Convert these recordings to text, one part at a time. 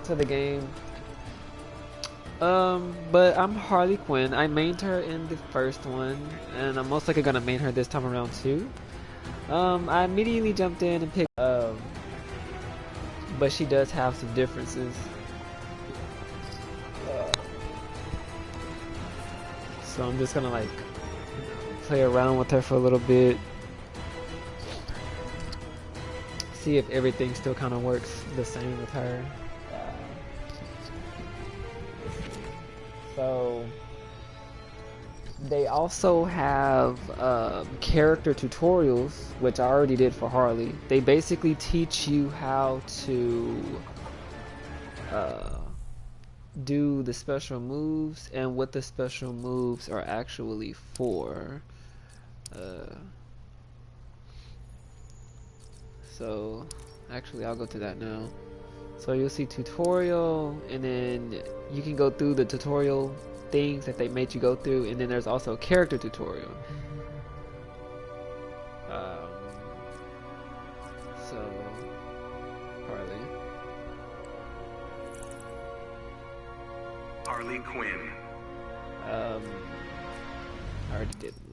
to the game. But I'm Harley Quinn. I mained her in the first one, and I'm most likely gonna main her this time around too. I immediately jumped in and picked but she does have some differences. So I'm just gonna like play around with her for a little bit. See if everything still kind of works the same with her. So they also have character tutorials, which I already did for Harley. They basically teach you how to do the special moves and what the special moves are actually for. So actually I'll go to that now. So you'll see tutorial, and then you can go through the tutorial things that they made you go through, and then there's also character tutorial. So Harley Quinn. I already did them.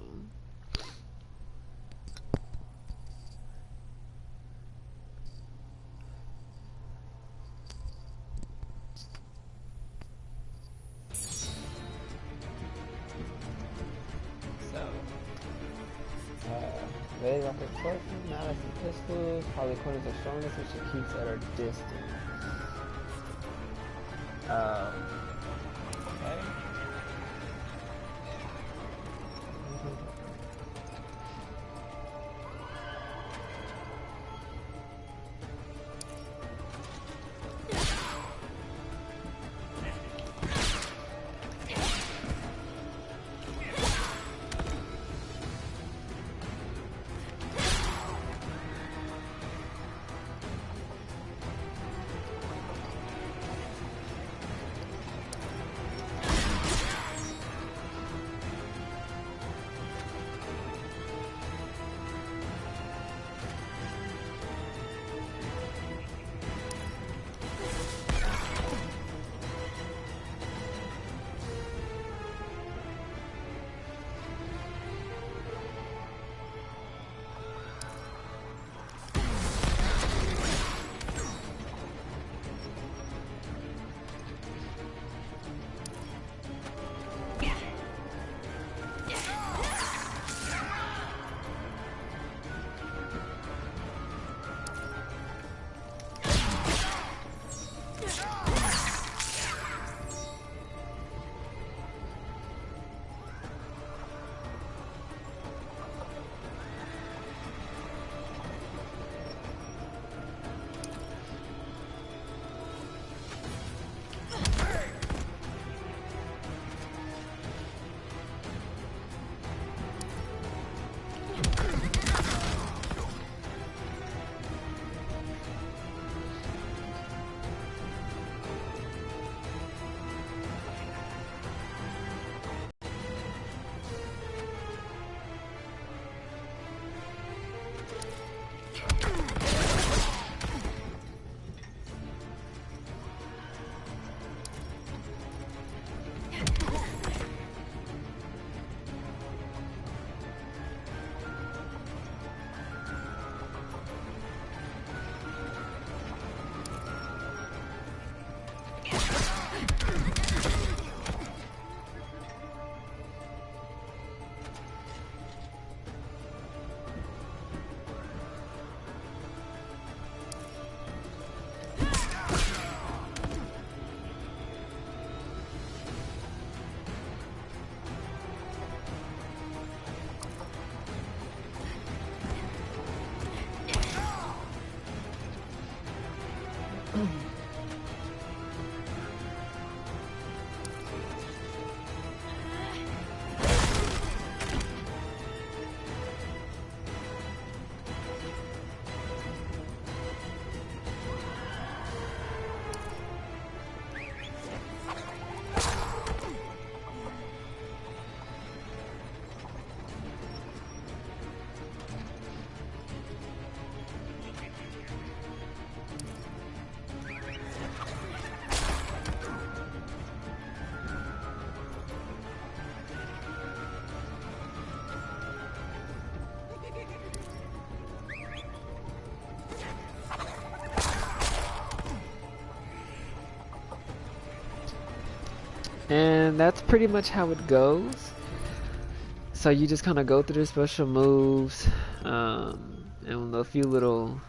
They like a question, not as a pistol. Harley Quinn is the strongest, which she keeps at her distance. Okay. And that's pretty much how it goes. So you just kind of go through the special moves, and a few little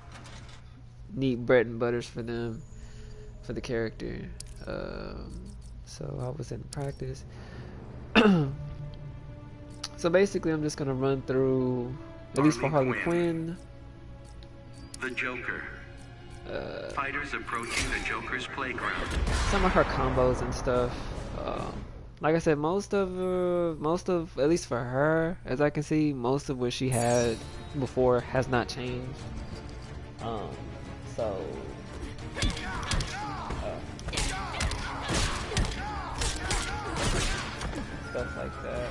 neat bread and butters for them, for the character. So I was in practice. So basically, I'm just gonna run through, at least for Harley Quinn. The Joker. Fighters approaching the Joker's playground. Some of her combos and stuff. Like I said, most of, at least for her, as I can see, most of what she had before has not changed. So. Stuff like that.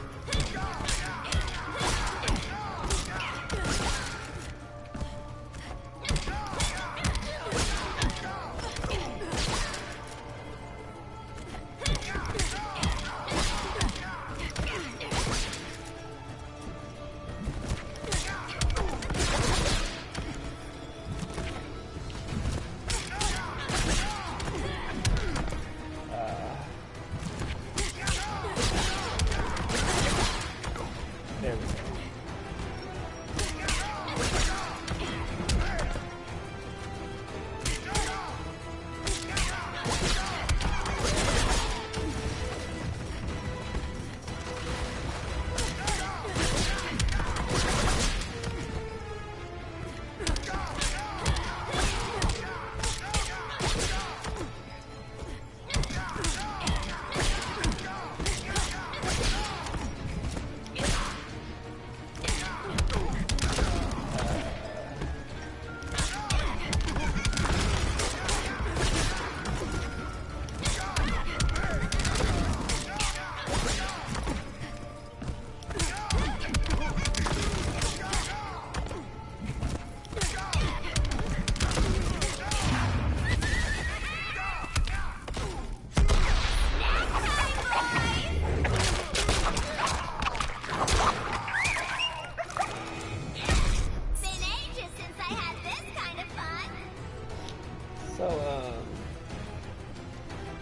There we go.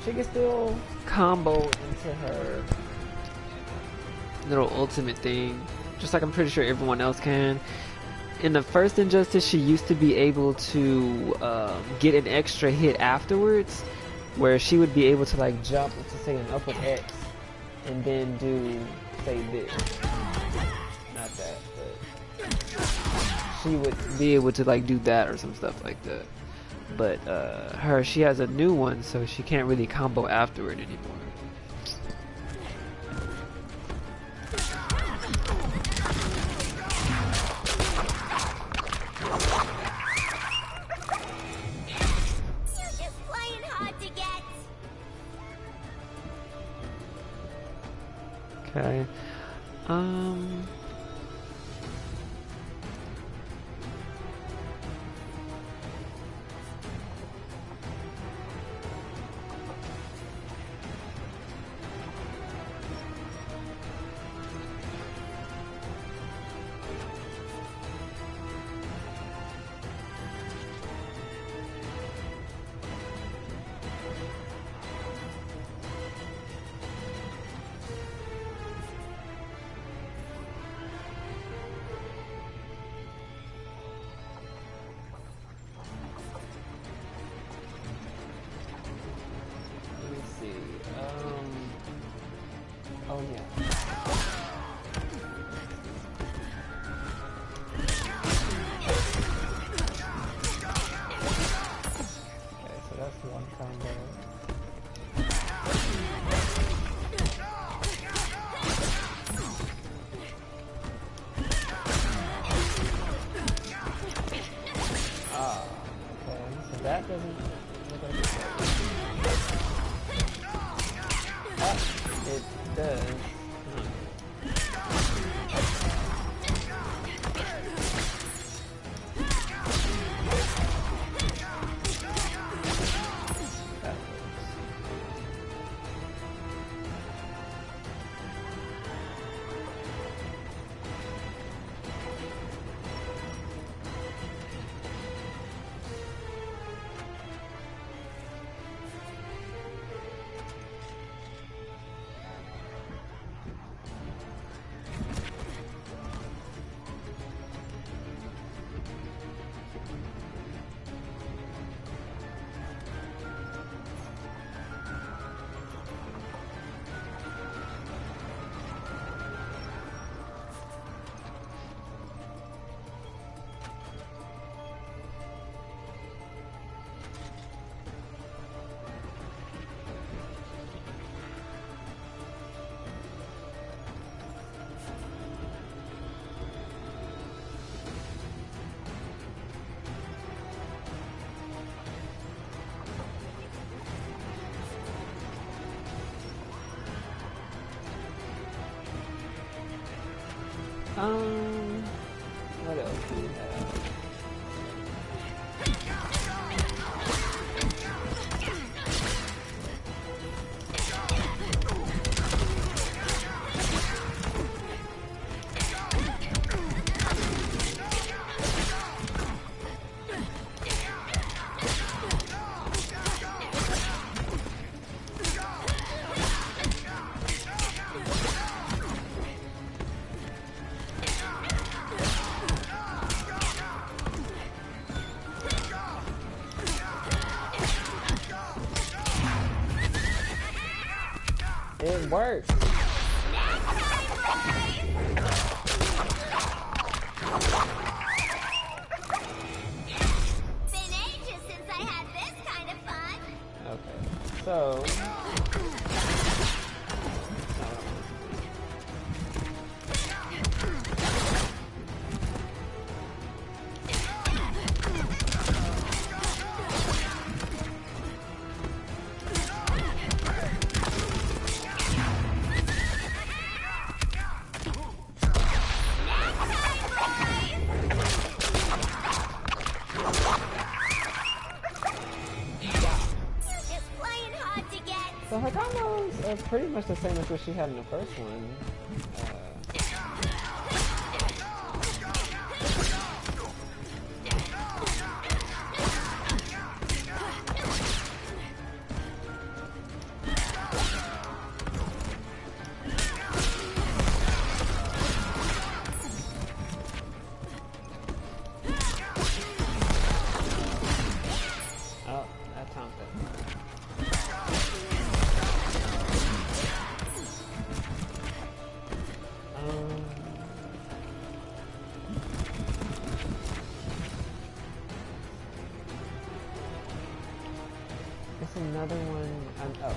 She can still combo into her little ultimate thing, just like I'm pretty sure everyone else can. In the first Injustice, she used to be able to get an extra hit afterwards, where she would be able to like jump into, say, an upward X, and then do, say, this. Not that, but she would be able to like do that or some stuff like that. But she has a new one, so she can't really combo after it anymore. You're just playing hard to get. Okay. Oh yeah. Okay, so that's one combo. Okay, so that doesn't look like it's it does. What else do we have? It works. Been ages since I had this kind of fun. Okay, so so her combos are pretty much the same as what she had in the first one. Oh, that timed it. It's another one. Oh.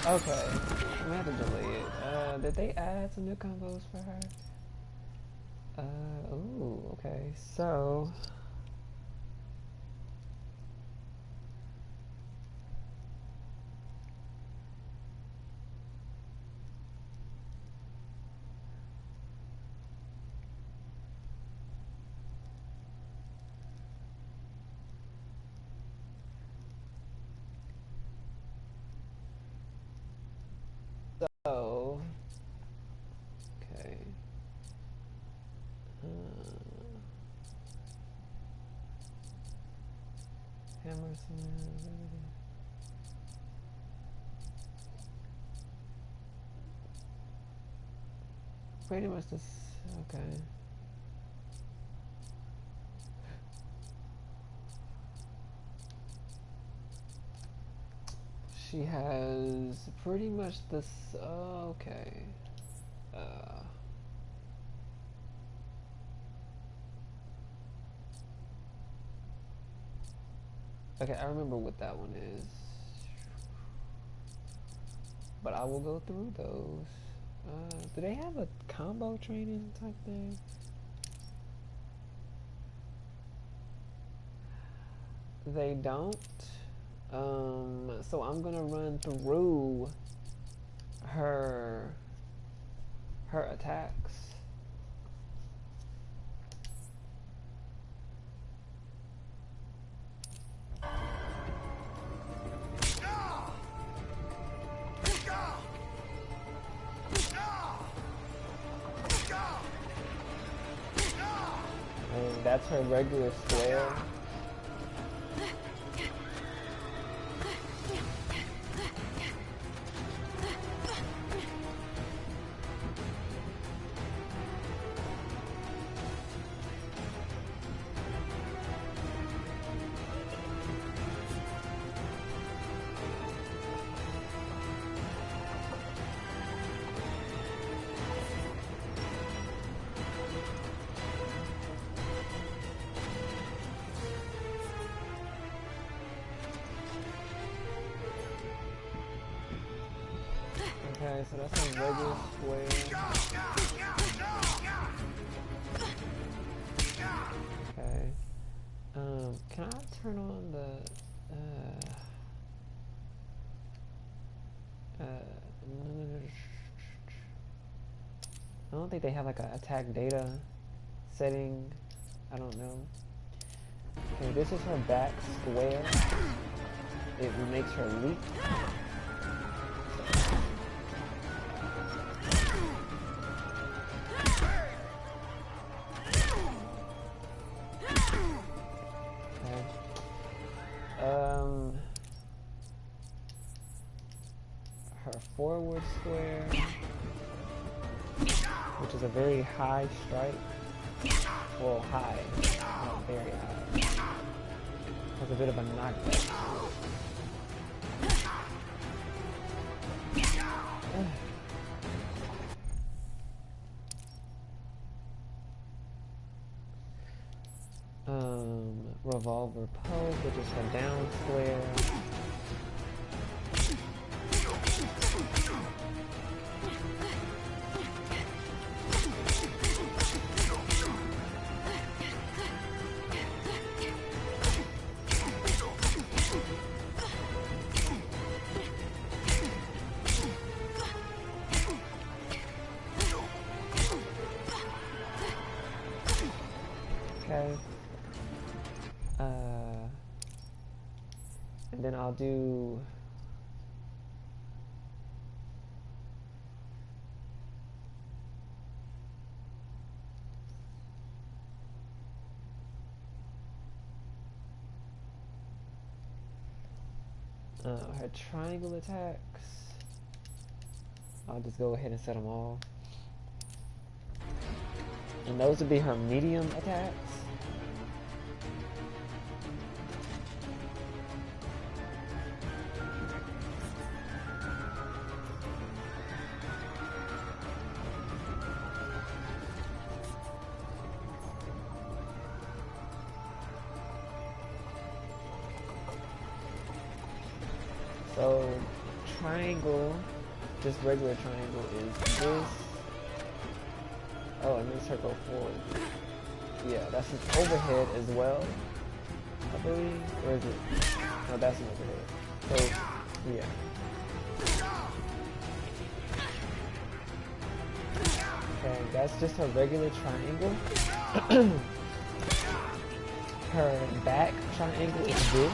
Okay, I'm gonna have to delete it. Did they add some new combos for her? Ooh, okay, so okay. Hammerson. Pretty much this. Okay. She has pretty much this. Okay. Okay, I remember what that one is. But I will go through those. Do they have a combo training type thing? They don't. So I'm gonna run through her attacks. And that's her regular square. Okay, so that's a regular square. Okay. Can I turn on the I don't think they have like a attack data setting. I don't know. Okay, this is her back square. It makes her leap. Her forward square, which is a very high strike. Well, high, not very high. Has a bit of a knockback. Revolver pose, which is her down square. Okay. And then I'll do her triangle attacks. I'll just go ahead and set them all. And those would be her medium attacks. So, triangle, just regular triangle is this. Oh, it makes her go forward. Yeah, that's an overhead as well, I believe. Or is it? No, that's an overhead. So, yeah. Okay, that's just her regular triangle. Her back triangle is this.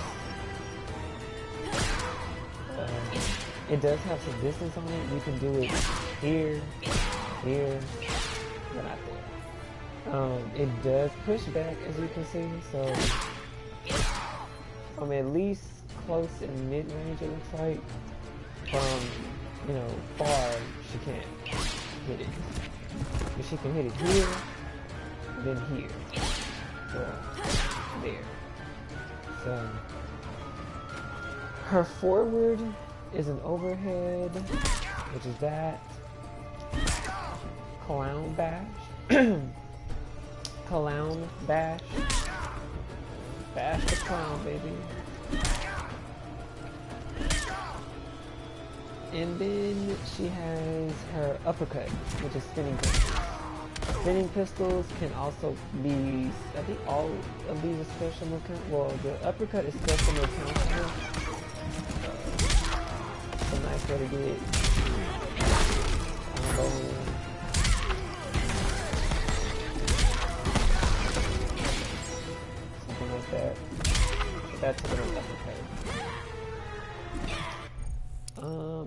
It does have some distance on it. You can do it here, here, but not there. It does push back, as you can see, so from at least close and mid-range, it looks like. From, you know, far, she can't hit it. But she can hit it here, then here, or there. So, her forward is an overhead, which is that. Clown bash. Clown bash. Bash the clown, baby. And then she has her uppercut, which is spinning pistols. Spinning pistols can also be, I think all of these are special move count. Well, the uppercut is special move countable. A nice way to get it. Something like that. But that's a little uppercut.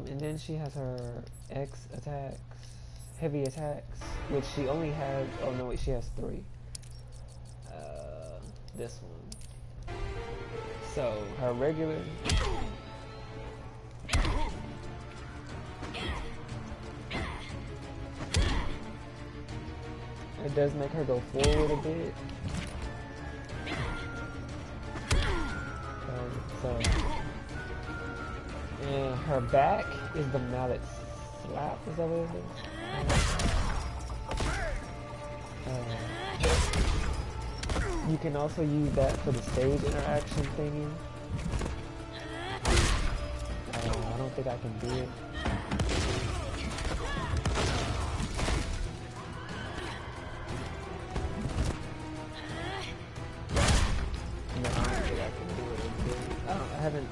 And then she has her X attacks, heavy attacks, which she only has, oh no wait, she has 3. This one. So, her regular, it does make her go forward a bit. So, and her back is the mallet slap, is that what it is? You can also use that for the stage interaction thingy. I don't think I can do it.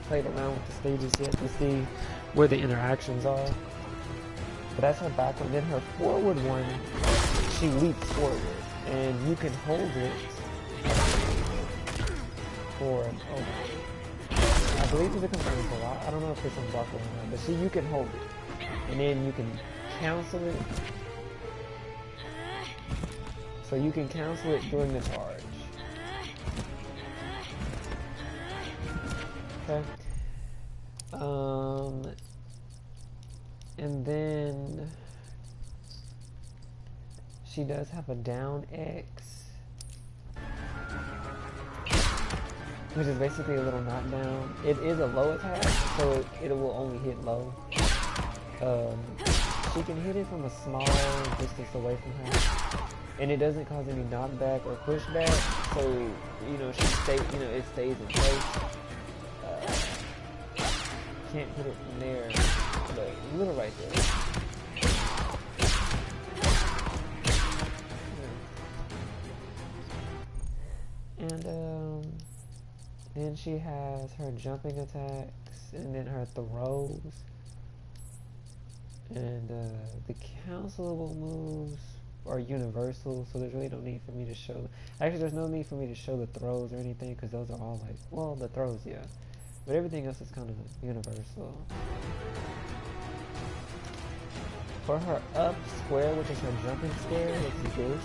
played around with the stages yet to see where the interactions are. But that's her backward. Then her forward one, she leaps forward, and you can hold it for, I believe it's a confirmed pull. I don't know if it's unblockable or not, but see, you can hold it, and then you can cancel it. So you can cancel it during the charge. Okay. And then she does have a down X, which is basically a little knockdown. It is a low attack, so it will only hit low. She can hit it from a small distance away from her, and it doesn't cause any knockback or pushback. So you know, it stays in place. Can't hit it from there, but a little right there. And then she has her jumping attacks, and then her throws, and the cancelable moves are universal, so there's really no need for me to show. Actually, there's no need for me to show the throws or anything, because those are all like, well, the throws, yeah. But everything else is kind of universal. For her up square, which is her jumping square, it's this.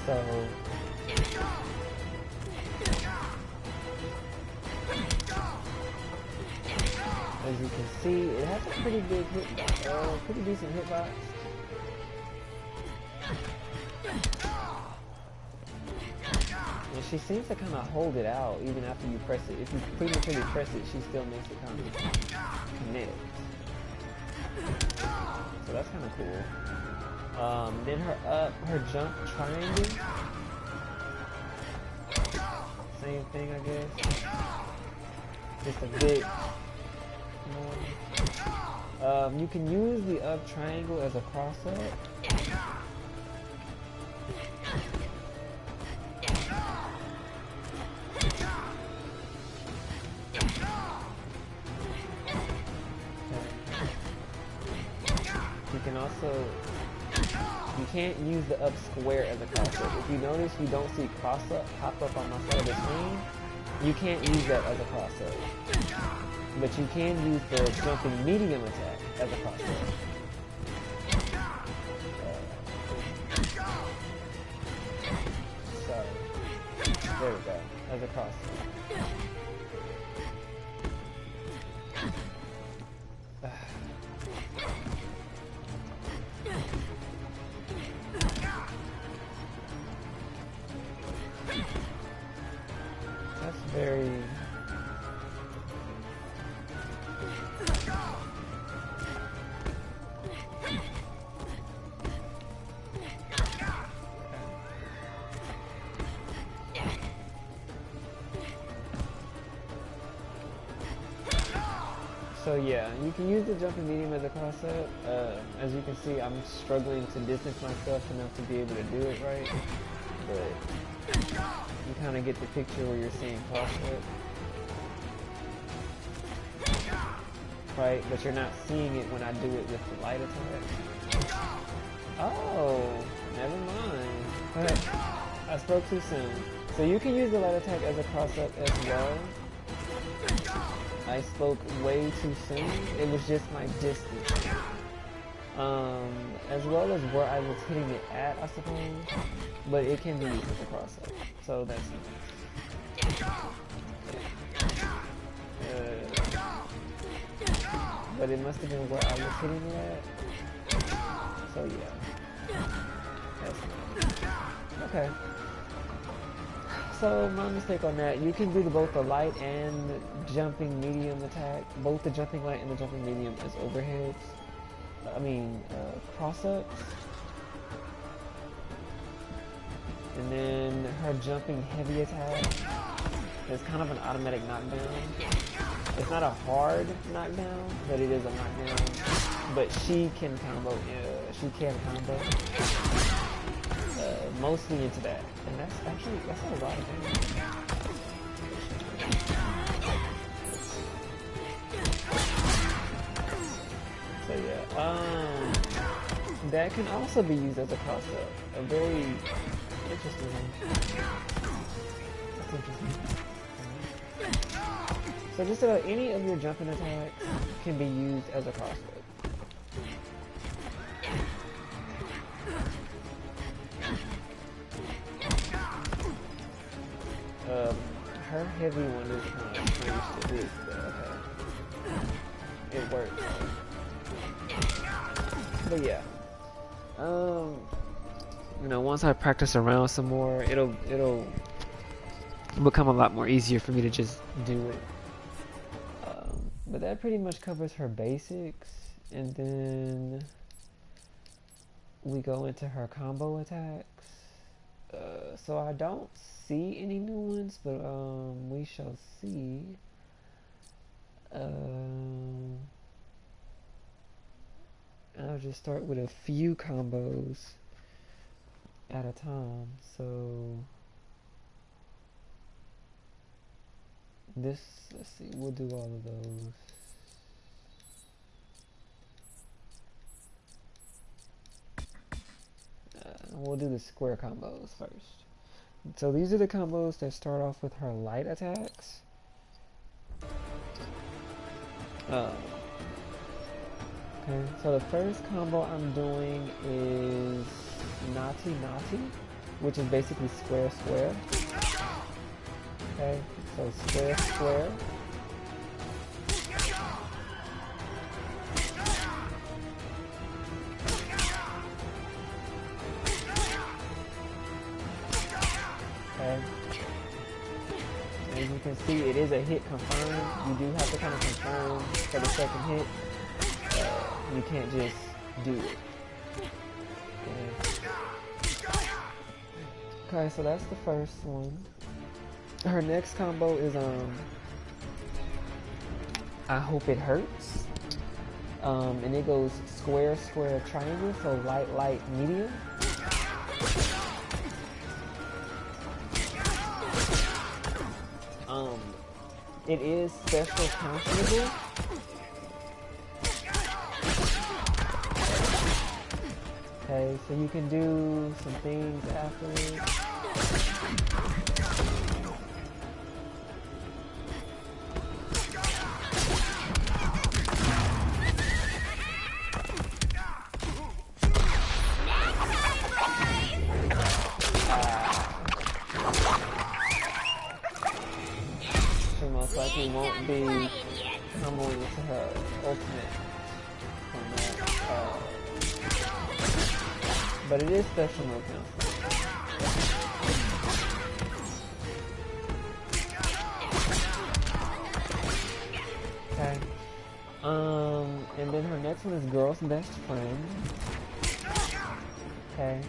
So as you can see, it has a pretty big pretty decent hitbox. And she seems to kind of hold it out even after you press it. If you prematurely press it, she still makes it kind of connect. So that's kind of cool. Then her jump triangle. Same thing, I guess. Just a bit more. You can use the up triangle as a cross up. You can't use the up square as a cross up. If you notice, you don't see cross up pop up on my side of the screen. You can't use that as a cross up. But you can use the jumping medium attack as a cross up. So, there we go, as a cross up. Very so yeah, you can use the jumping medium as a cross up. As you can see, I'm struggling to distance myself enough to be able to do it right, but you kind of get the picture where you're seeing cross up, right? But you're not seeing it when I do it with the light attack. Oh, never mind. I spoke too soon. So you can use the light attack as a cross up as well. I spoke way too soon. It was just my distance. As well as where I was hitting it at, I suppose. But it can be used as a cross up. So that's nice. But it must have been where I was hitting it at. So yeah. That's nice. Okay. So my mistake on that, you can do both the light and jumping medium attack. Both the jumping light and the jumping medium as overheads. Cross-ups. And then her jumping heavy attack is kind of an automatic knockdown. It's not a hard knockdown, but it is a knockdown. But she can combo. She can combo. mostly into that, and that's a lot of damage. So yeah, that can also be used as a cross-up. A very interesting one. That's interesting. So just about any of your jumping attacks can be used as a cross-up. Her heavy one is kind of strange to hit, but okay. It works. But yeah. You know, once I practice around some more, it'll become a lot more easier for me to just do it. But that pretty much covers her basics, and then we go into her combo attacks. So I don't see any new ones, but we shall see. I'll just start with a few combos at a time. So this, let's see, we'll do all of those. We'll do the square combos first. So these are the combos that start off with her light attacks. Okay, so the first combo I'm doing is Nati Nati, which is basically square square. Okay, so square square. Okay. As you can see, it is a hit confirmed. You do have to kind of confirm for the second hit. You can't just do it. Okay, so that's the first one. Her next combo is I Hope It Hurts. And it goes square, square, triangle, so light, light, medium. It is special counterable. Okay, so you can do some things afterwards. She most likely won't be comboing into her ultimate from that. But it is special mode now. Okay. And then her next one is Girl's Best Friend. Okay.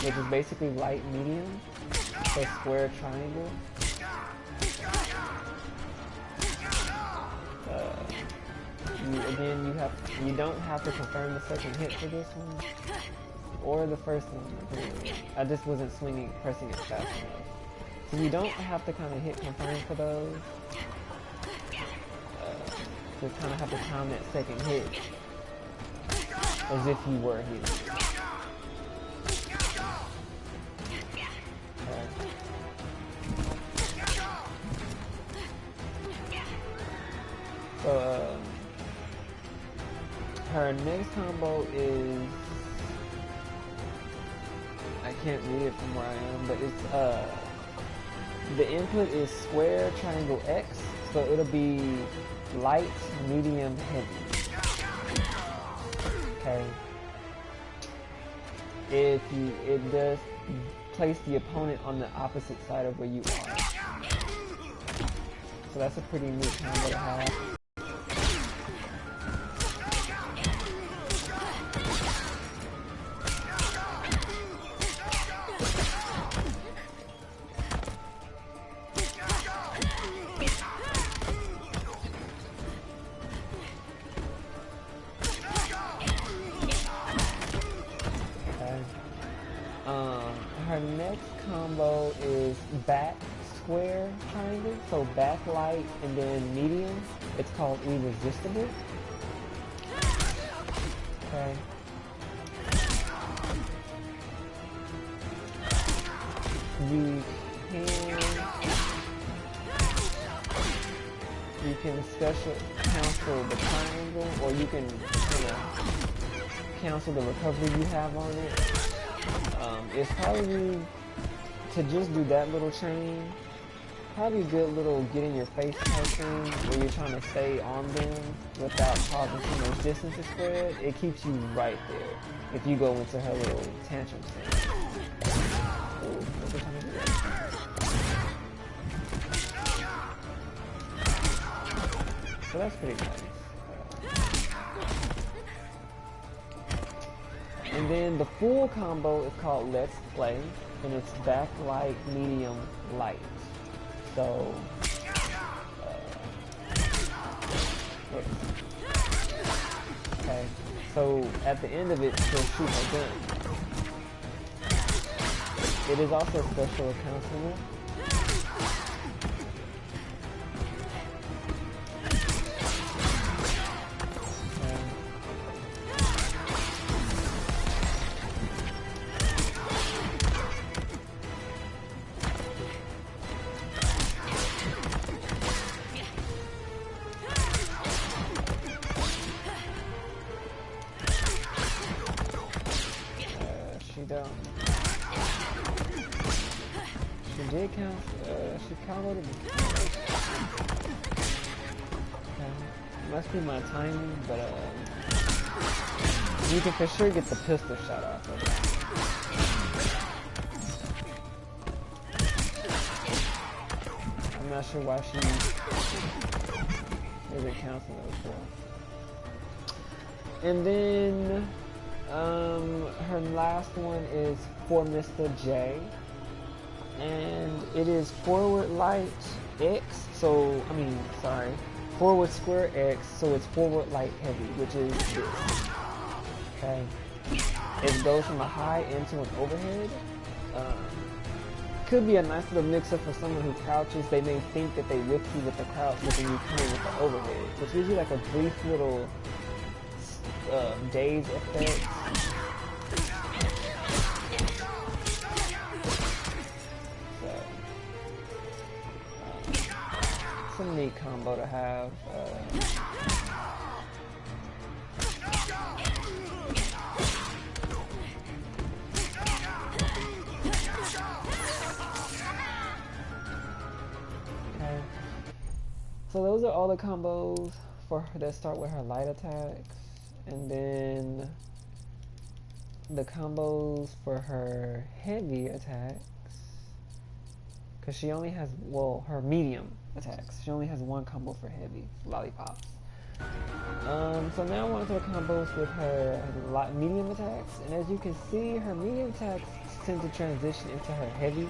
Which is basically light medium. So square triangle. You don't have to confirm the second hit for this one. Or the first one. I just wasn't pressing it fast enough. So you don't have to kind of hit confirm for those. You kind of have to time that second hit as if you were hitting. So her next combo is, I can't read it from where I am, but it's the input is square triangle X, so it'll be light, medium, heavy. Okay. It does place the opponent on the opposite side of where you are. So that's a pretty neat combo to have. back square triangle, so back light and then medium, it's called irresistible. Okay. You can special cancel the triangle, or you can cancel the recovery you have on it. It's probably to just do that little chain. Probably a good little get in your face type thing where you're trying to stay on them without causing too much distance to spread. It keeps you right there if you go into her little tantrum thing. Ooh, what's it trying to do that? So that's pretty nice. And then the full combo is called Let's Play, and it's back light, medium, light. So, okay, so at the end of it, she'll shoot her gun. It is also special counseling. She did count. She counted it. Okay. Must be my timing, but you can for sure get the pistol shot off of it. I'm not sure why she isn't counting those for. And then her last one is for Mr. J, and it is forward light X, so forward square X, so it's forward light heavy, which is this. Okay, it goes from a high into an overhead. Could be a nice little mix-up for someone who crouches. They may think that they whip you with the crouch, but then you come in with the overhead, which gives you like a brief little daze effect. It's a neat combo to have. Okay. So those are all the combos for her that start with her light attacks, and then the combos for her heavy attacks, because she only has, well, her medium attacks. She only has one combo for heavy, lollipops. So now I want to do combos with her medium attacks, and as you can see, her medium attacks tend to transition into her heavy.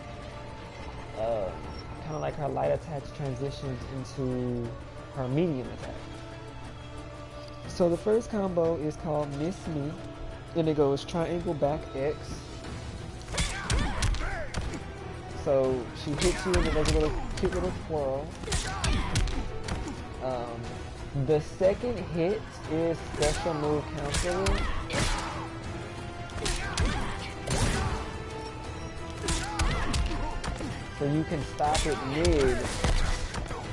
Kind of like her light attacks transitions into her medium attack. So the first combo is called Miss Me, and it goes triangle back X. So she hits you and it does a little cute little twirl. The second hit is special move counseling. So you can stop it mid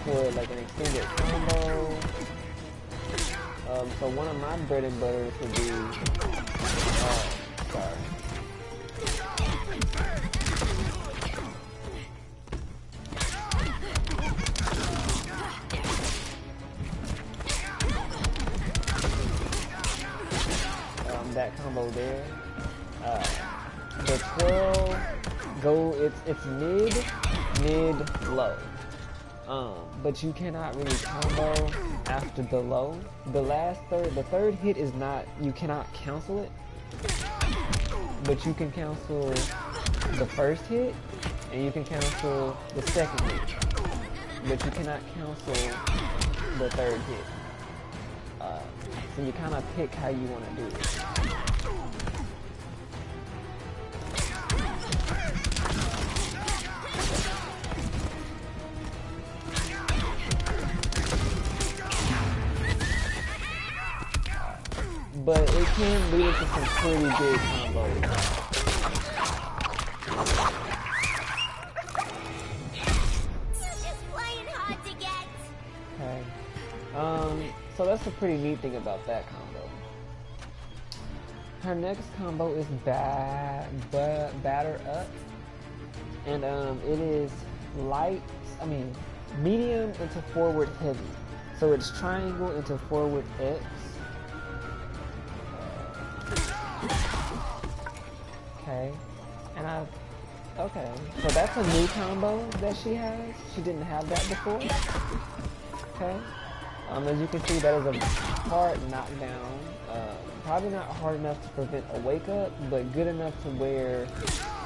for like an extended combo. So one of my bread and butters would be, that combo there. The twirl it's mid, low. But you cannot really combo after the low. The third hit is not, you cannot cancel it, but you can cancel the first hit, and you can cancel the second hit, but you cannot cancel the third hit. So you kind of pick how you want to do it. but it can lead into some pretty big combos. Okay. So that's a pretty neat thing about that combo. Her next combo is batter up, and it is medium into forward heavy. So it's triangle into forward X. Okay, okay, so that's a new combo that she has. She didn't have that before. Okay, as you can see, that is a hard knockdown. Probably not hard enough to prevent a wake up, but good enough to where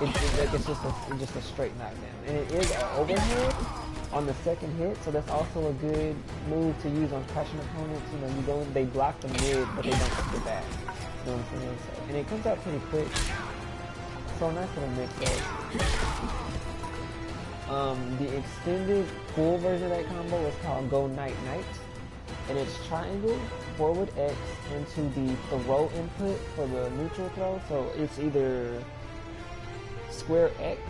it's just a straight knockdown. And it is an overhead on the second hit, so that's also a good move to use on crushing opponents. You know, you go in, they block the mid, but they don't hit the back. You know what I'm saying? So, and it comes out pretty quick. So a nice little mix up. The extended full version of that combo is called Go Night Night, and it's triangle, forward X into the throw input for the neutral throw. So it's either square X.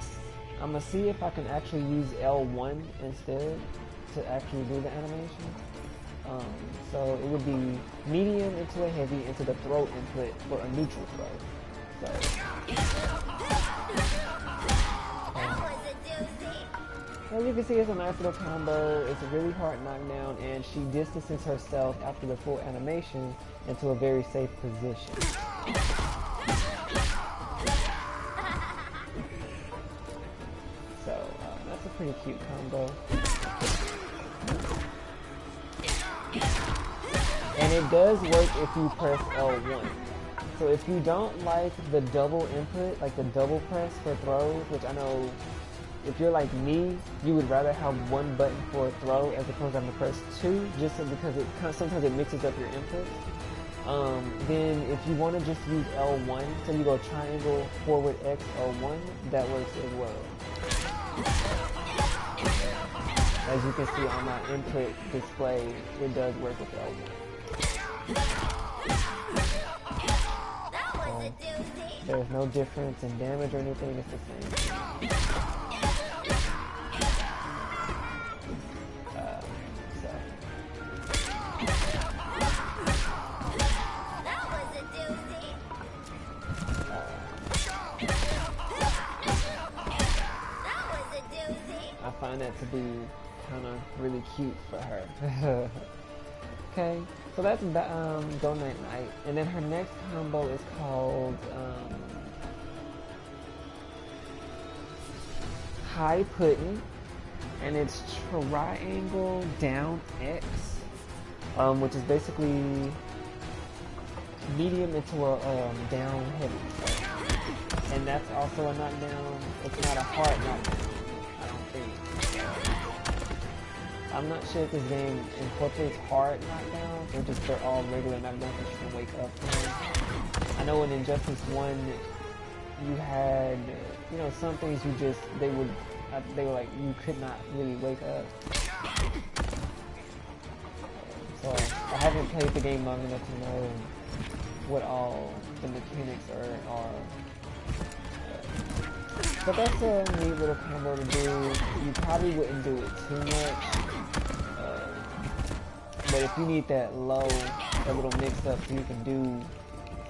I'm gonna see if I can actually use L1 instead to actually do the animation. So it would be medium into a heavy into the throw input for a neutral throw. So. As you can see, it's a nice little combo. It's a really hard knockdown, and she distances herself after the full animation into a very safe position. So that's a pretty cute combo. And it does work if you press L1. So if you don't like the double input, like the double press for throws, which I know if you're like me, you would rather have one button for a throw as opposed to having to press two, just because sometimes it mixes up your inputs. Then if you want to just use L1, so you go triangle, forward X, L1, that works as well. As you can see on my input display, it does work with L1. There's no difference in damage or anything, it's the same. I find that to be kind of really cute for her. Okay, so that's Go Night Night, and then her next combo is called High Pudding, and it's triangle down X, which is basically medium into a down heavy, and that's also a knockdown. It's not a hard knockdown, I don't think. I'm not sure if this game incorporates hard knockdowns or just they're all regular knockdowns that you can wake up from. I know in Injustice 1 you had, you know, some things they were like you could not really wake up. So I haven't played the game long enough to know what all the mechanics are. But that's a neat little combo to do. You probably wouldn't do it too much. But if you need that low, that little mix up so you can do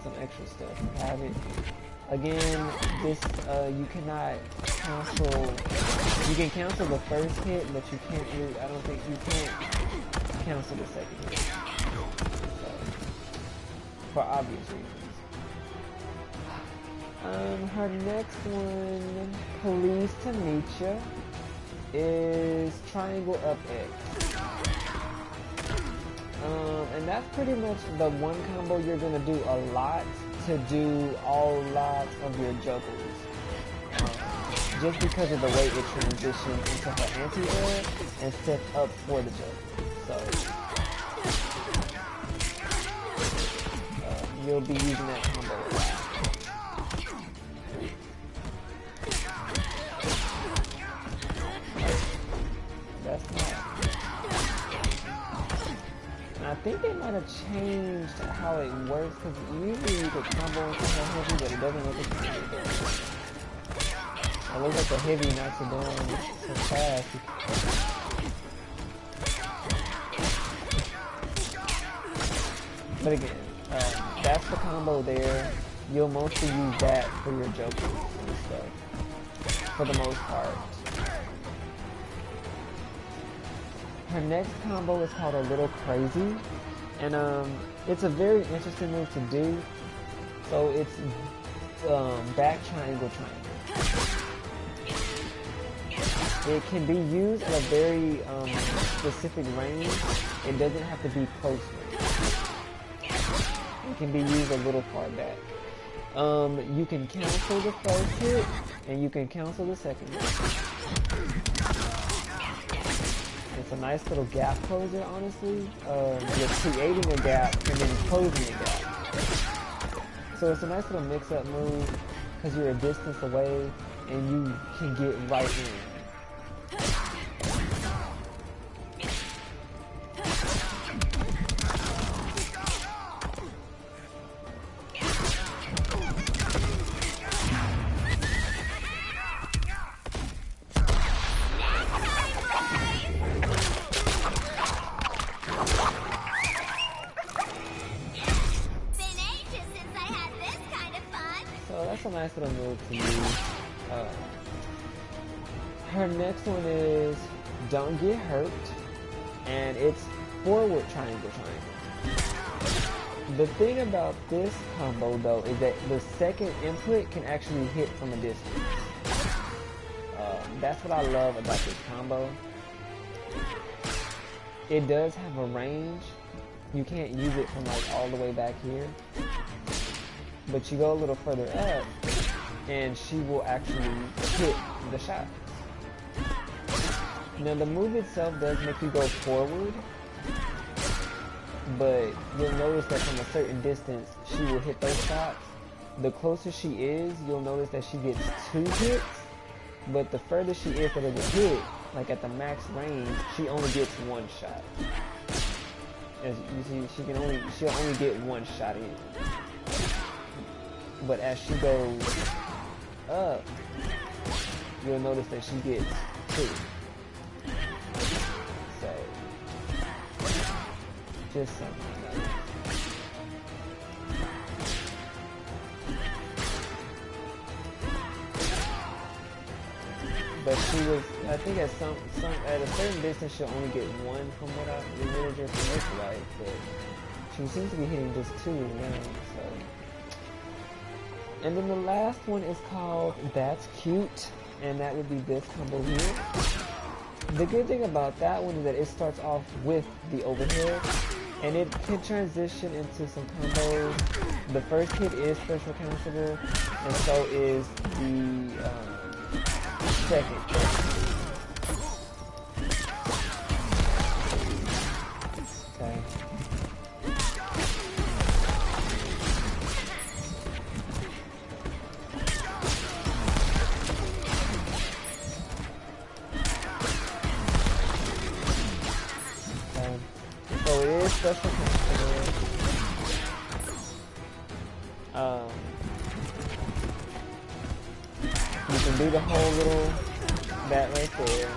some extra stuff, you have it. Again, this, you cannot cancel, you can cancel the first hit, but you can't really, I don't think you can't cancel the second hit. So, for obvious reasons. Her next one, Police to Meet Ya, is triangle up X. And that's pretty much the one combo you're going to do a lot to do all lots of your juggles. Just because of the way it transitions into her anti-air and sets up for the juggle. So, you'll be using that combo a lot. I think they might have changed how it works, because usually you could combo into the heavy, but it doesn't look like it. It looks like the heavy knocks it down so fast. But again, that's the combo there. You'll mostly use that for your jokers and stuff, for the most part. Her next combo is called a Little Crazy, and it's a very interesting move to do. So it's back triangle triangle. It can be used at a very specific range. It doesn't have to be close range. It can be used a little far back. You can cancel the first hit, and you can cancel the second hit. It's a nice little gap closer, honestly. You're creating a gap and then closing a gap. So it's a nice little mix-up move, because you're a distance away, and you can get right in. That's a nice little move to use. Her next one is Don't Get Hurt, and it's forward triangle triangle. The thing about this combo though is that the second input can actually hit from a distance. That's what I love about this combo. It does have a range. You can't use it from like all the way back here. But you go a little further up, and she will actually hit the shot. Now the move itself does make you go forward, but you'll notice that from a certain distance, she will hit those shots. The closer she is, you'll notice that she gets 2 hits, but the further she is that it will hit, like at the max range, she only gets 1 shot. As you see, she'll only get 1 shot in. But as she goes up, you'll notice that she gets 2. So, just something like that. But she was, I think at a certain distance she'll only get 1 from what I really just looked like, but she seems to be hitting just 2 around, so. And then the last one is called That's Cute, and that would be this combo here. The good thing about that one is that it starts off with the overhead, and it can transition into some combos. The first hit is special cancelable, and so is the second. Okay. So it is special cancelable. You can do the whole little that right there.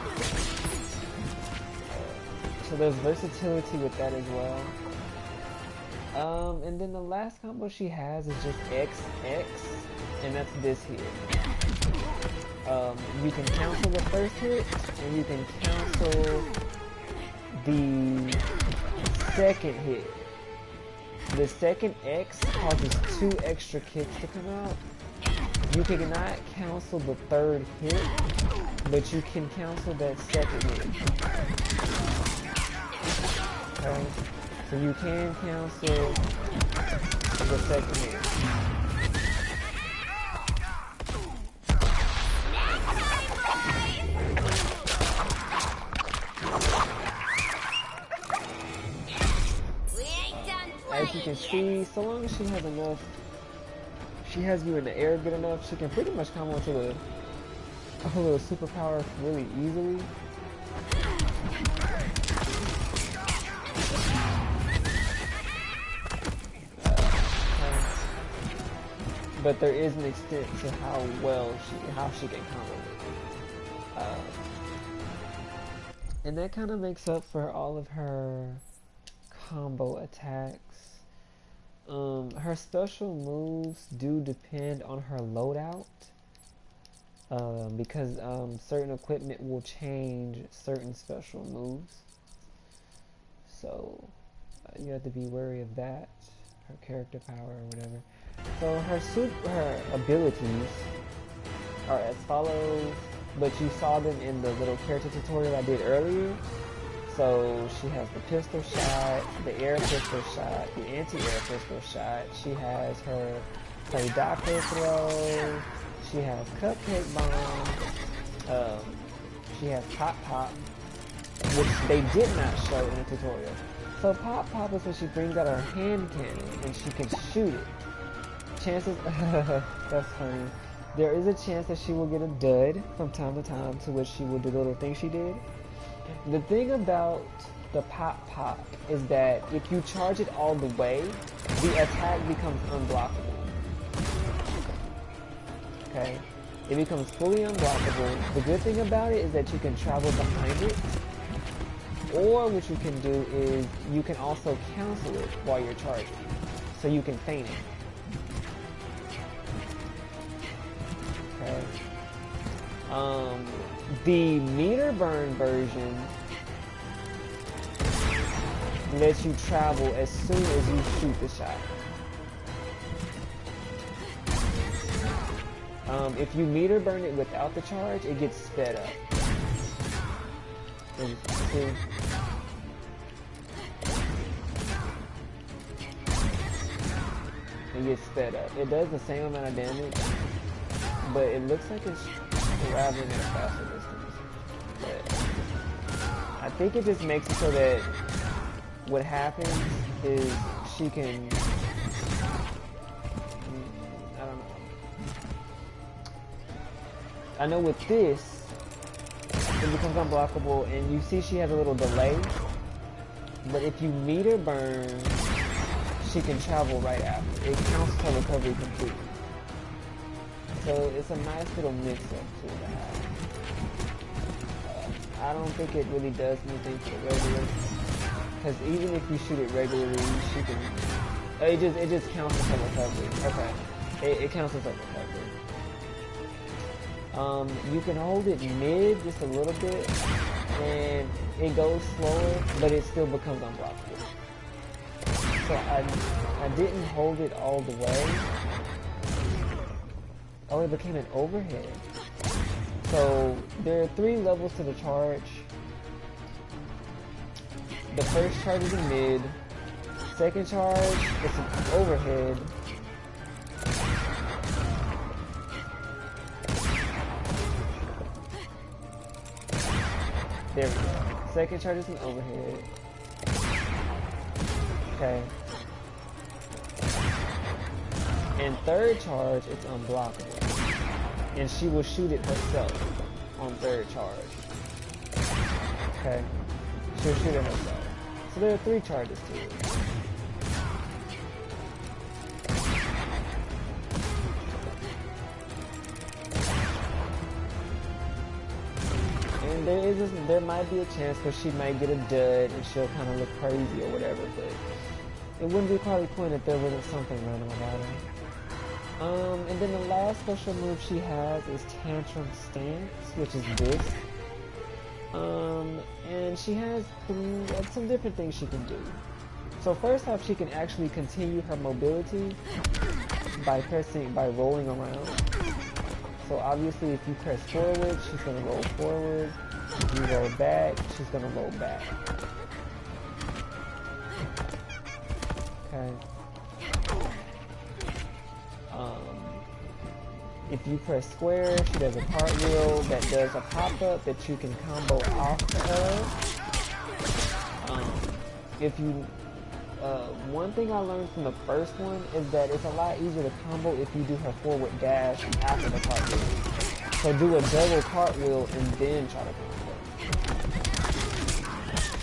So there's versatility with that as well. And then the last combo she has is just XX, and that's this here. You can cancel the first hit, and you can cancel the second hit. The second X causes 2 extra kicks to come out. You cannot cancel the third hit, but you can cancel that second hit. Okay? So you can cancel the second hit. As you can see, so long as she has enough, she has you in the air good enough, she can pretty much combo to her little superpower really easily. but there is an extent to how she can combo it. And that kind of makes up for all of her combo attacks. Her special moves do depend on her loadout, because certain equipment will change certain special moves. So you have to be wary of that. Her character power or whatever. So her abilities are as follows, but you saw them in the little character tutorial I did earlier. So she has the pistol shot, the air pistol shot, the anti-air pistol shot. She has her play doctor throw. She has cupcake bomb. She has pop pop, which they did not show in the tutorial. So pop pop is when she brings out her hand cannon and she can shoot it. Chances, that's funny. There is a chance that she will get a dud from time to time, to which she will do the little thing she did. The thing about the pop pop is that if you charge it all the way, the attack becomes unblockable. Okay? It becomes fully unblockable. The good thing about it is that you can travel behind it. Or what you can do is you can also cancel it while you're charging. So you can feign it. Okay. The meter burn version lets you travel as soon as you shoot the shot. If you meter burn it without the charge, it gets sped up. See? It gets sped up. It does the same amount of damage, but it looks like it's traveling at a faster distance. But I think it just makes it so that what happens is she can, I don't know. I know with this, it becomes unblockable, and you see she has a little delay, but if you meter burn, she can travel right after. It counts her recovery completely. So it's a nice little mix-up to that. I don't think it really does anything for regular, because even if you shoot it regularly, she can. It just counts as her recovery. Okay, it counts as her recovery. You can hold it mid just a little bit, and it goes slower, but it still becomes unblockable. So I didn't hold it all the way. Oh, it became an overhead. So there are 3 levels to the charge. The first charge is in mid. Second charge is an overhead. There we go. Second charge is an overhead. Okay. And third charge, it's unblockable. And she will shoot it herself on third charge. Okay. She'll shoot it herself. So there are 3 charges to it. And there might be a chance where she might get a dud and she'll kind of look crazy or whatever, but it wouldn't be quite a point if there wasn't something random about her. And then the last special move she has is Tantrum Stance, which is this. And she has some different things she can do. So first off, she can actually continue her mobility by rolling around. So obviously if you press forward, she's going to roll forward. If you roll back, she's going to roll back. Okay. If you press square, she does a cartwheel that does a pop-up that you can combo off of. If you, one thing I learned from the first one is that it's a lot easier to combo if you do her forward dash after the cartwheel. So do a double cartwheel and then try to combo.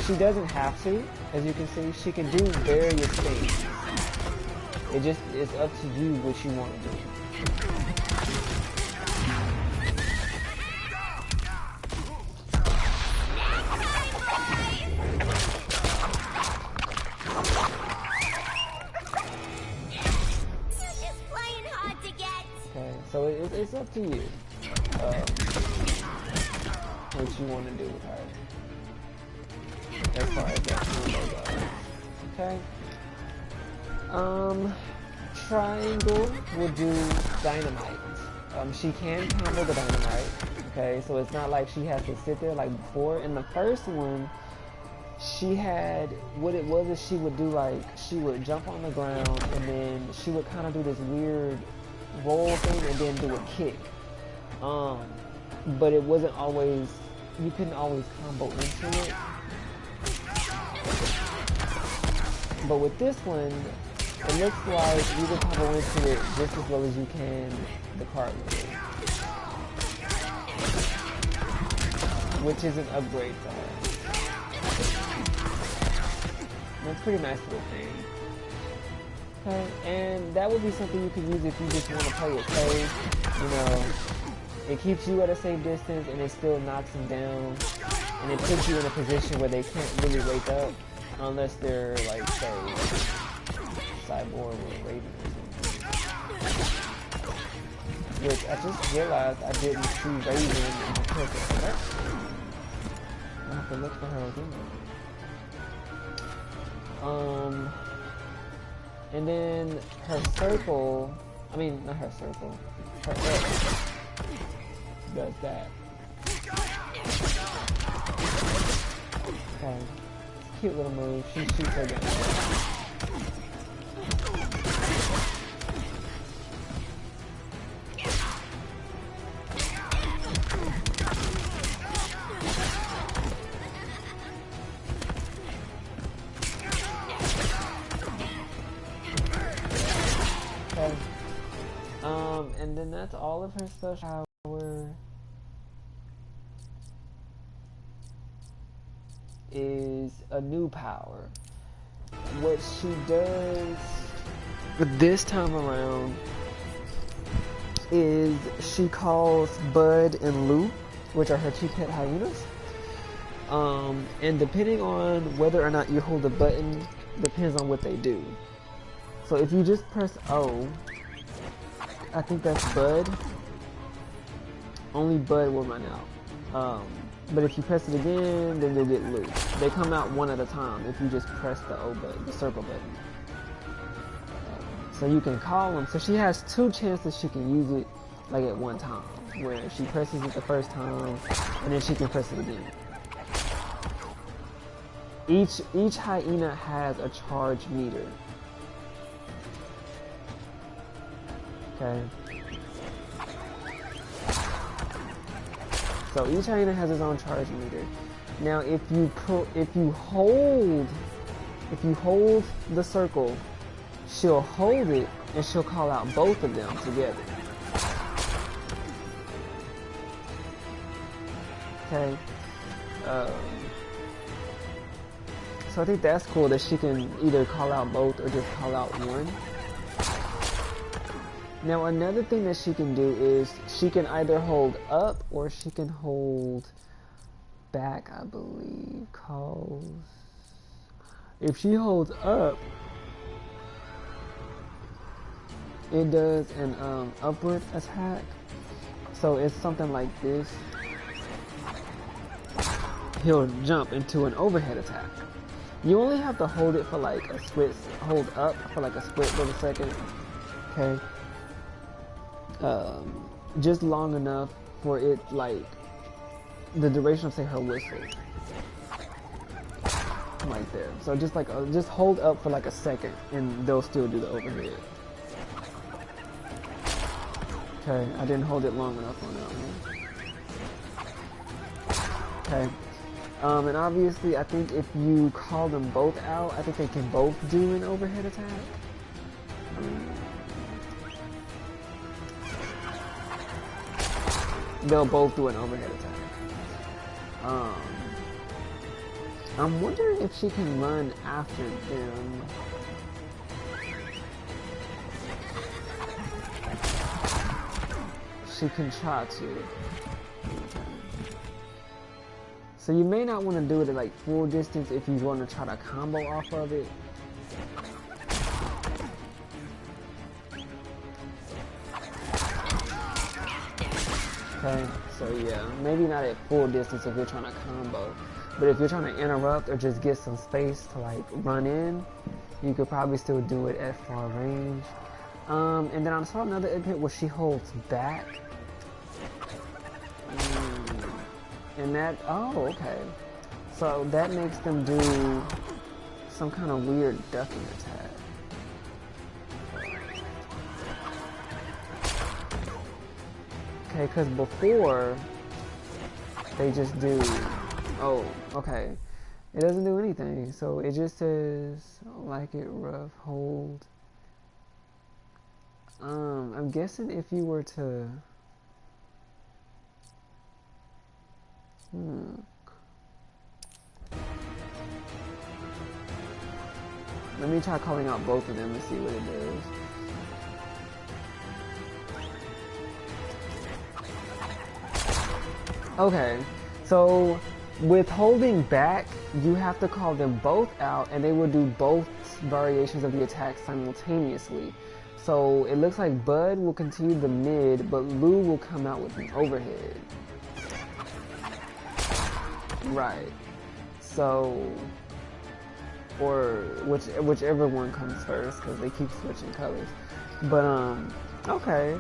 She doesn't have to, as you can see. She can do various things. It's up to you what you want to do. You're just playing hard to get. Okay, so it's up to you what you want to do with her as far as that combo goes. Okay. Triangle will do dynamite. She can combo the dynamite. Okay, so it's not like she has to sit there like before. In the first one, she had, what it was is she would do like, she would jump on the ground and then she would kind of do this weird roll thing and then do a kick. But it wasn't always, you couldn't always combo into it. But with this one, it looks like you can combo into it just as well as you can the cartwheel, which is an upgrade for her. That's a pretty nice little thing. Okay, and that would be something you could use if you just want to play it safe. You know, it keeps you at a safe distance and it still knocks them down, and it puts you in a position where they can't really wake up unless they're like, say, Cyborg or Raven or something. Which I just realized I didn't see Raven in my character selection. I have to look for her again. And then her circle, I mean, not her circle, her X does that. Okay, cute little move, she shoots her down. And then that's all of her special power is a new power. What she does this time around is she calls Bud and Lou, which are her two pet hyenas. And depending on whether or not you hold a button, depends on what they do. So if you just press O, I think that's Bud. Only Bud will run out. But if you press it again, then you'll get Lou. They come out one at a time if you just press the O button, the circle button. So you can call them. So she has two chances she can use it like at one time, where she presses it the first time and then she can press it again. Each hyena has a charge meter. Okay. So each hyena has its own charge meter. Now, if you hold the circle, she'll hold it and she'll call out both of them together. Okay. So I think that's cool that she can either call out both or just call out one. Now another thing that she can do is she can either hold up or she can hold back, I believe. If she holds up, it does an upward attack. So it's something like this. He'll jump into an overhead attack. You only have to hold it for like a split, hold up for like a split little second. Okay. Just long enough for it, like the duration of, say, her whistle, right there. So just like just hold up for like a second, and they'll still do the overhead. Okay, I didn't hold it long enough on that one. Okay, and obviously, I think if you call them both out, I think they can both do an overhead attack. They'll both do an overhead attack. I'm wondering if she can run after them. she can try to. Okay. So you may not want to do it at like full distance if you want to try to combo off of it. Okay, so yeah, maybe not at full distance if you're trying to combo. But if you're trying to interrupt or just get some space to like run in, you could probably still do it at far range. And then I saw another hit where she holds back. And that, oh, okay. So that makes them do some kind of weird ducking attack. Okay, because before, they just do, oh, okay. It doesn't do anything, so it just says, like it rough, hold. I'm guessing if you were to, let me try calling out both of them and see what it does. Okay, so with holding back, you have to call them both out and they will do both variations of the attack simultaneously. So it looks like Bud will continue the mid, but Lou will come out with an overhead. Right. So, or whichever one comes first, because they keep switching colors. But okay.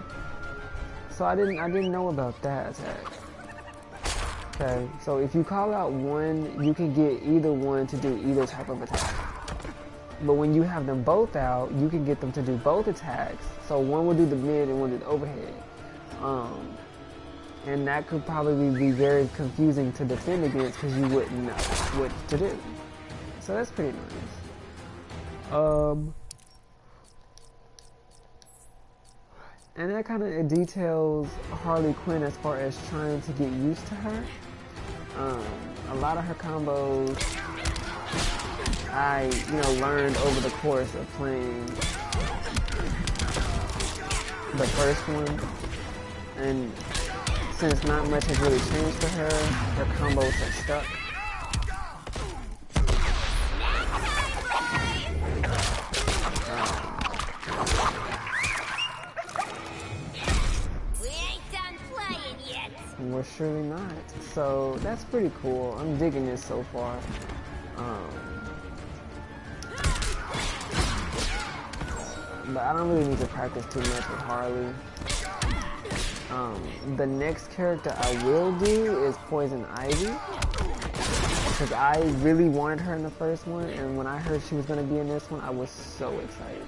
So I didn't know about that attack. Okay, so if you call out one, you can get either one to do either type of attack. But when you have them both out, you can get them to do both attacks. So one will do the mid and one do the overhead. And that could probably be very confusing to defend against because you wouldn't know what to do. So that's pretty nice. And that kind of details Harley Quinn as far as trying to get used to her. A lot of her combos I, learned over the course of playing the first one. And since not much has really changed for her, her combos have stuck. We're surely not. So that's pretty cool. I'm digging this so far. But I don't really need to practice too much with Harley. The next character I will do is Poison Ivy. Because I really wanted her in the first one, and when I heard she was going to be in this one, I was so excited.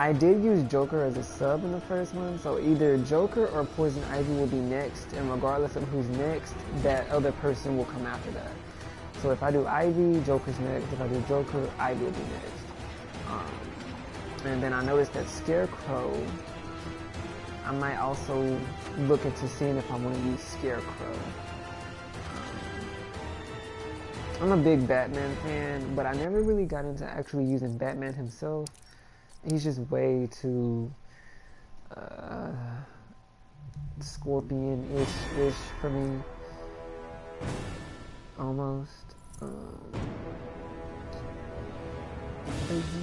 I did use Joker as a sub in the first one, so either Joker or Poison Ivy will be next, and regardless of who's next, that other person will come after that. So if I do Ivy, Joker's next. If I do Joker, Ivy will be next. And then I noticed that Scarecrow, I might also look into seeing if I want to use Scarecrow. I'm a big Batman fan, but I never really got into actually using Batman himself. He's just way too Scorpion-ish for me, almost. But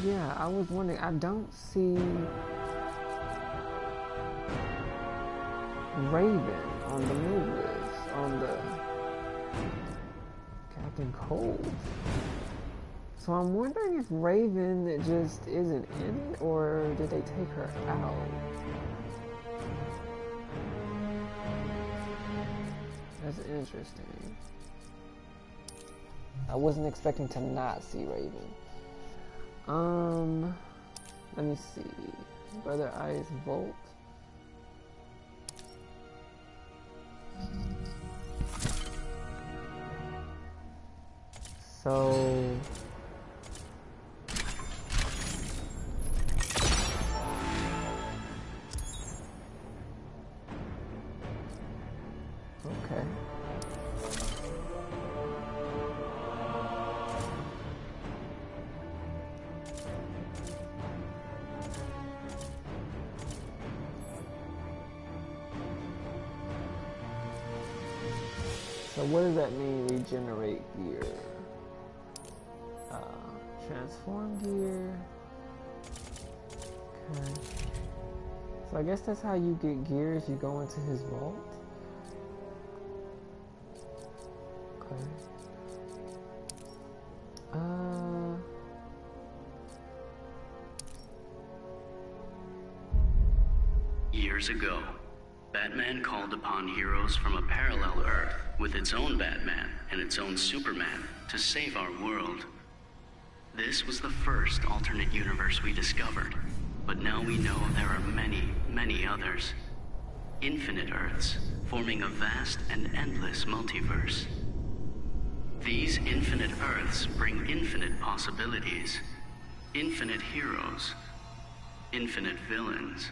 yeah, I was wondering, I don't see Raven on the move list, on the Captain Cold. So I'm wondering if Raven just isn't in it, or did they take her out? That's interesting. I wasn't expecting to not see Raven. Let me see. Brother Ice Volt. So okay. So what does that mean, regenerate gear? Transform gear. Okay. So I guess that's how you get gears. You go into his vault. Okay. Years ago, Batman called upon heroes from a parallel Earth with its own Batman and its own Superman to save our world. This was the first alternate universe we discovered, but now we know there are many, many others. Infinite Earths, forming a vast and endless multiverse. These infinite Earths bring infinite possibilities, infinite heroes, infinite villains,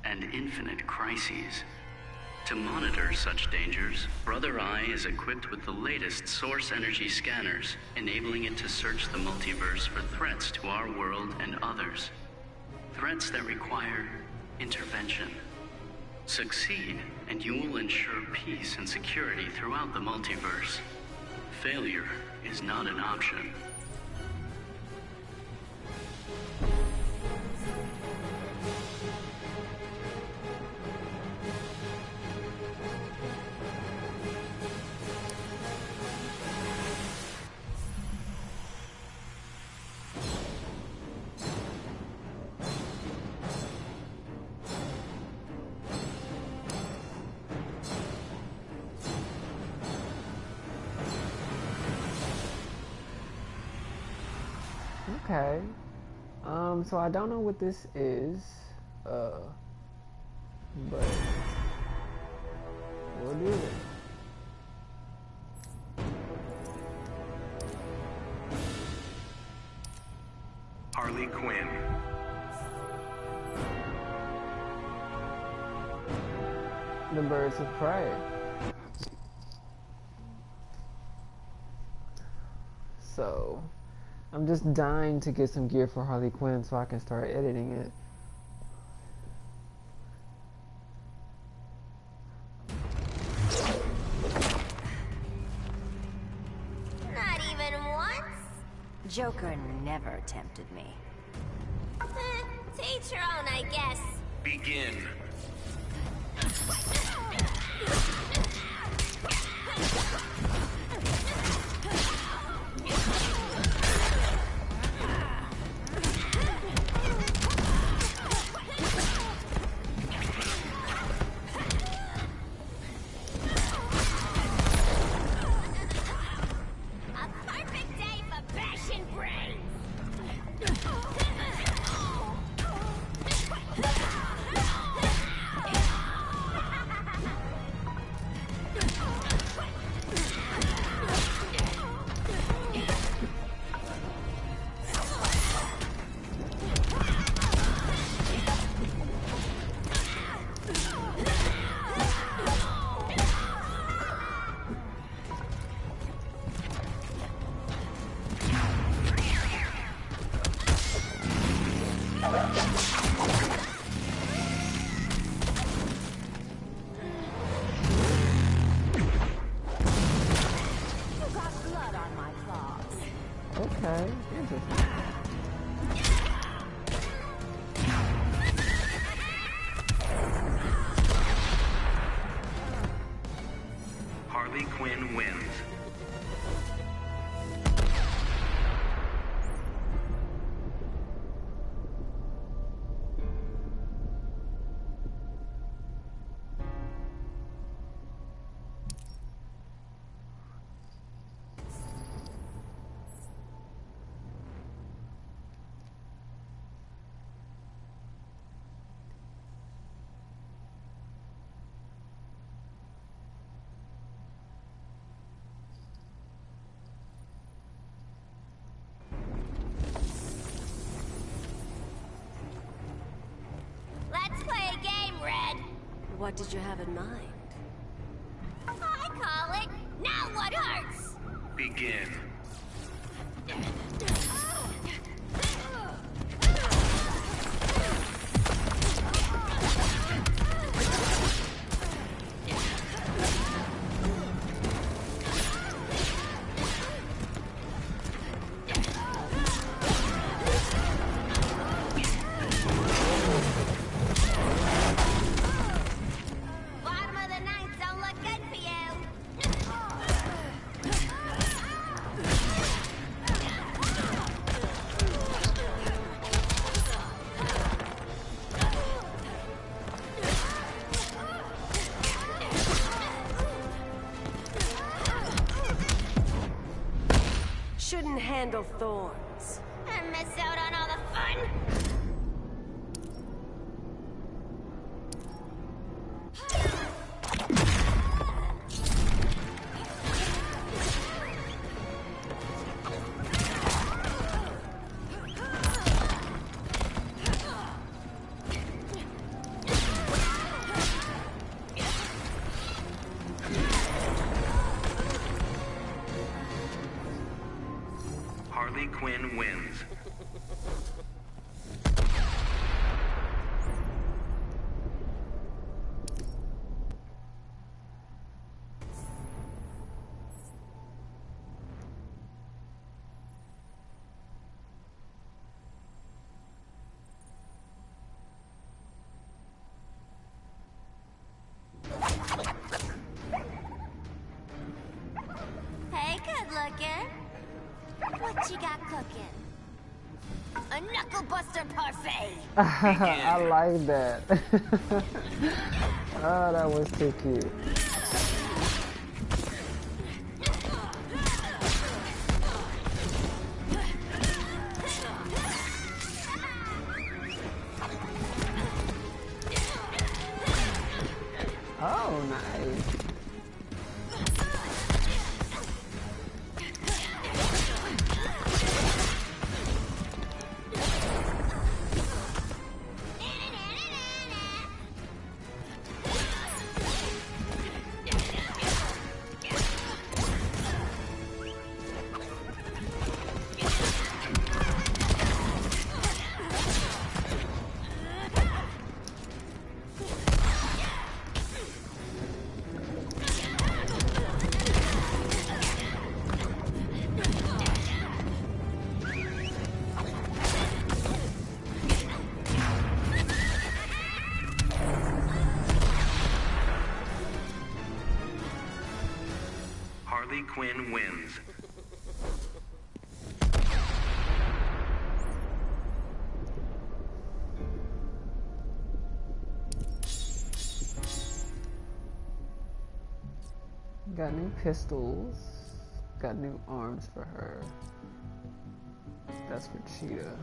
and infinite crises. To monitor such dangers, Brother Eye is equipped with the latest source energy scanners, enabling it to search the multiverse for threats to our world and others. Threats that require intervention. Succeed, and you will ensure peace and security throughout the multiverse. Failure is not an option. Okay. So I don't know what this is, but we'll do it. Harley Quinn. The Birds of Prey. So I'm just dying to get some gear for Harley Quinn so I can start editing it. Not even once? Joker never tempted me. To each your own, I guess. Begin. Okay, interesting. Harley Quinn wins. Let's play a game, Red. What did you have in mind? I call it, now what hurts? Begin. handle thorns. And miss out on all the fun. Harley Quinn wins. Hey, good looking. What you got cooking? A knuckle buster parfait. I like that. Oh, that was too cute. Oh, nice. Harley Quinn wins. Got new pistols. Got new arms for her. That's for Cheetah.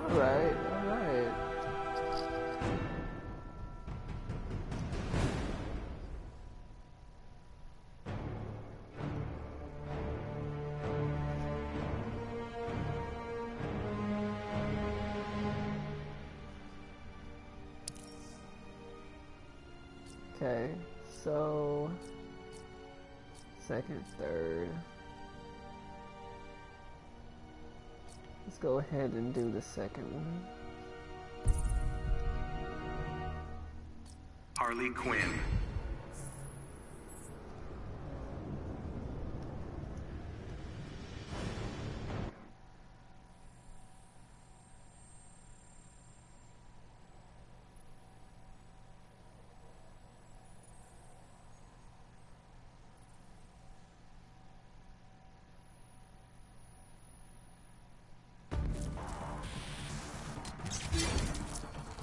Alright, alright. Okay, so second, third. Let's go ahead and do the second one. Harley Quinn.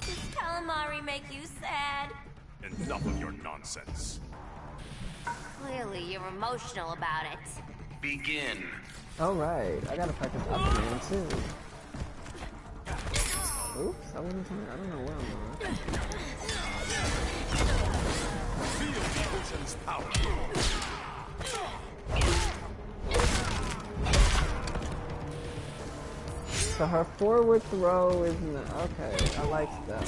Does calamari make you sad? Enough of your nonsense. Clearly, you're emotional about it. Begin. Alright, I gotta practice Aquaman too. Oops, I wasn't trying. I don't know where I'm going. Feel the ocean's power. So her forward throw is okay. I like that.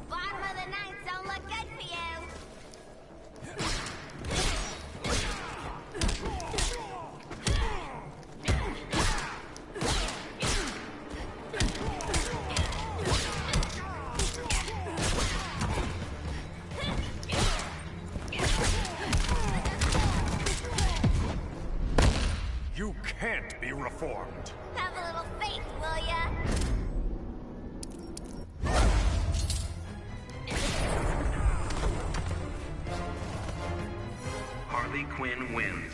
Bottom of the ninth don't look good for you. You can't be reformed. Have a little faith, will ya? Harley Quinn wins.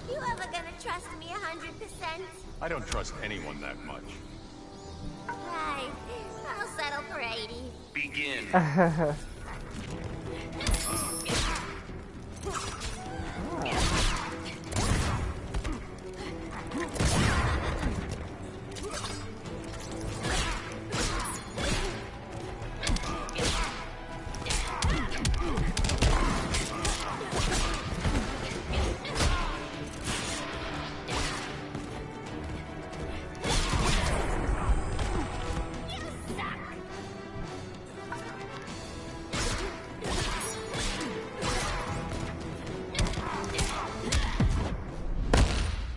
You ever gonna trust me 100%? I don't trust anyone that much. Right. I'll settle for 80. Begin.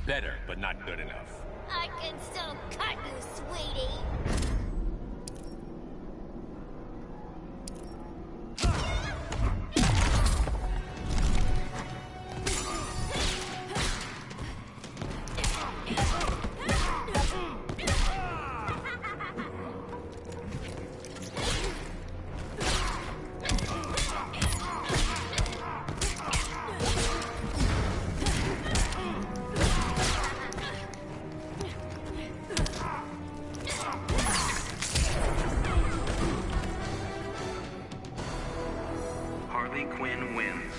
Better, but not good enough. I can still cut you, sweetie. Harley Quinn wins.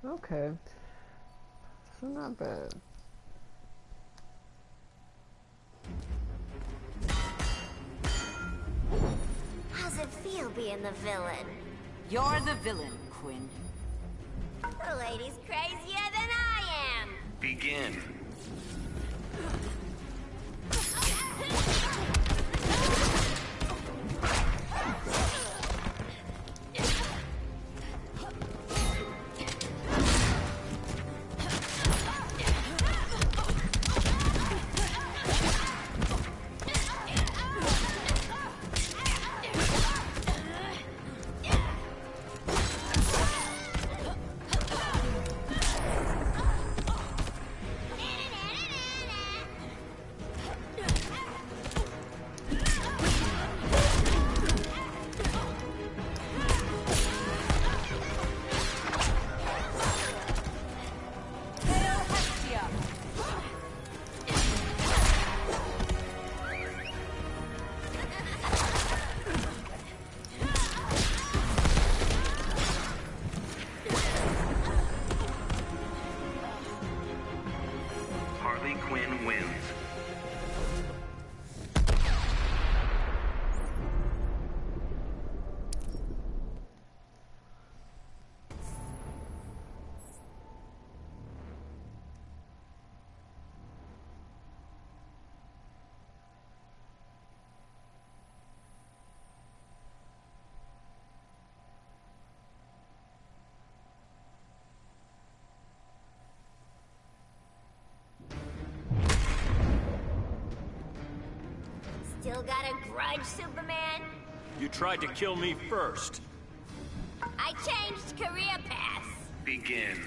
Okay. So not bad. How's it feel being the villain? You're the villain, Quinn. The lady's crazier than I am. Begin. Harley Quinn wins. Still got a grudge, Superman? You tried to kill me first. I changed career paths. Begin.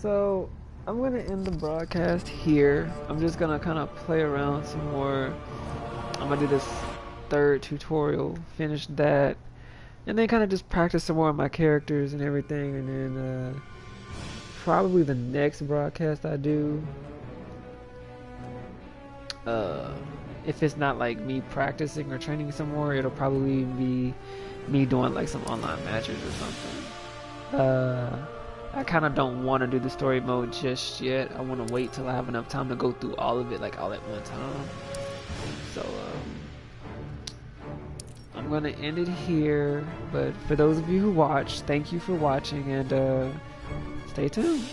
So I'm gonna end the broadcast here. I'm just gonna kind of play around some more. I'm gonna do this third tutorial, finish that, and then kind of just practice some more of my characters and everything, and then probably the next broadcast I do, if it's not like me practicing or training some more, it'll probably be me doing like some online matches or something. I kind of don't want to do the story mode just yet. I want to wait till I have enough time to go through all of it like all at one time. So I'm gonna end it here, but for those of you who watched, thank you for watching, and stay tuned.